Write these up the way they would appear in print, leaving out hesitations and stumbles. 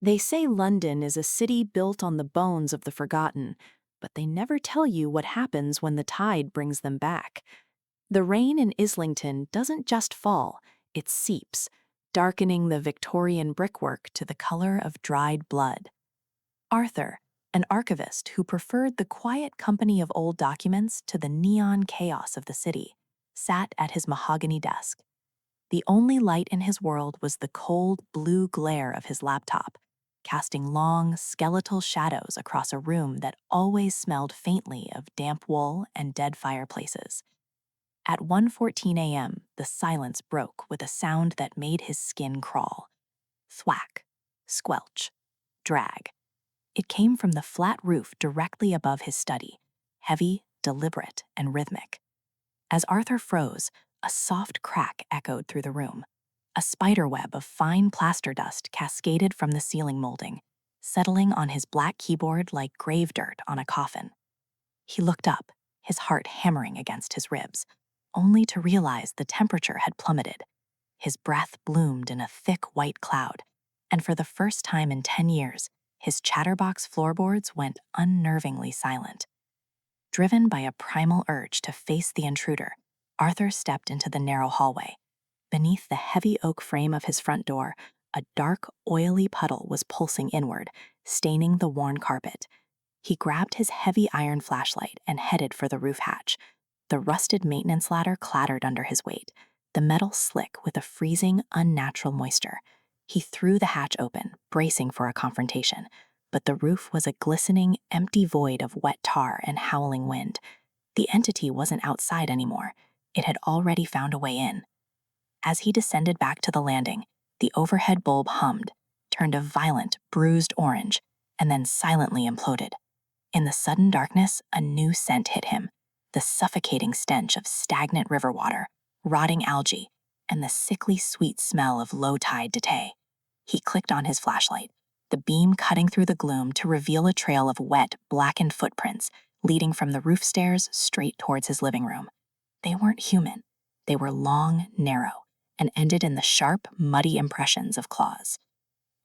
They say London is a city built on the bones of the forgotten, but they never tell you what happens when the tide brings them back. The rain in Islington doesn't just fall, it seeps, darkening the Victorian brickwork to the color of dried blood. Arthur, an archivist who preferred the quiet company of old documents to the neon chaos of the city, sat at his mahogany desk. The only light in his world was the cold blue glare of his laptop, casting long, skeletal shadows across a room that always smelled faintly of damp wool and dead fireplaces. At 1:14 a.m., the silence broke with a sound that made his skin crawl. Thwack, squelch, drag. It came from the flat roof directly above his study, heavy, deliberate, and rhythmic. As Arthur froze, a soft crack echoed through the room. A spider web of fine plaster dust cascaded from the ceiling molding, settling on his black keyboard like grave dirt on a coffin. He looked up, his heart hammering against his ribs, only to realize the temperature had plummeted. His breath bloomed in a thick white cloud, and for the first time in 10 years, his chatterbox floorboards went unnervingly silent. Driven by a primal urge to face the intruder, Arthur stepped into the narrow hallway. Beneath the heavy oak frame of his front door, a dark, oily puddle was pulsing inward, staining the worn carpet. He grabbed his heavy iron flashlight and headed for the roof hatch. The rusted maintenance ladder clattered under his weight, the metal slick with a freezing, unnatural moisture. He threw the hatch open, bracing for a confrontation, but the roof was a glistening, empty void of wet tar and howling wind. The entity wasn't outside anymore. It had already found a way in. As he descended back to the landing, the overhead bulb hummed, turned a violent, bruised orange, and then silently imploded. In the sudden darkness, a new scent hit him, the suffocating stench of stagnant river water, rotting algae, and the sickly sweet smell of low-tide decay. He clicked on his flashlight, the beam cutting through the gloom to reveal a trail of wet, blackened footprints leading from the roof stairs straight towards his living room. They weren't human. They were long, narrow, and ended in the sharp, muddy impressions of claws.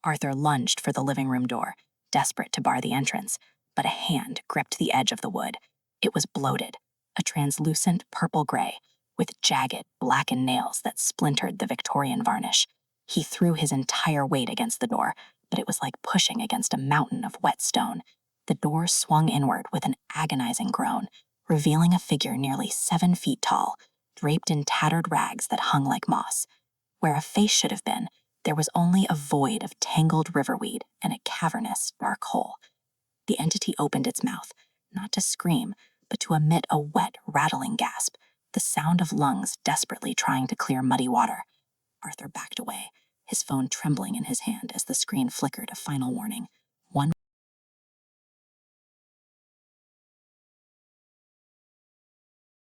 Arthur lunged for the living room door, desperate to bar the entrance, but a hand gripped the edge of the wood. It was bloated, a translucent purple-gray, with jagged, blackened nails that splintered the Victorian varnish. He threw his entire weight against the door, but it was like pushing against a mountain of wet stone. The door swung inward with an agonizing groan, revealing a figure nearly 7 feet tall, draped in tattered rags that hung like moss. Where a face should have been, there was only a void of tangled riverweed and a cavernous, dark hole. The entity opened its mouth, not to scream, but to emit a wet, rattling gasp, the sound of lungs desperately trying to clear muddy water. Arthur backed away, his phone trembling in his hand as the screen flickered a final warning. One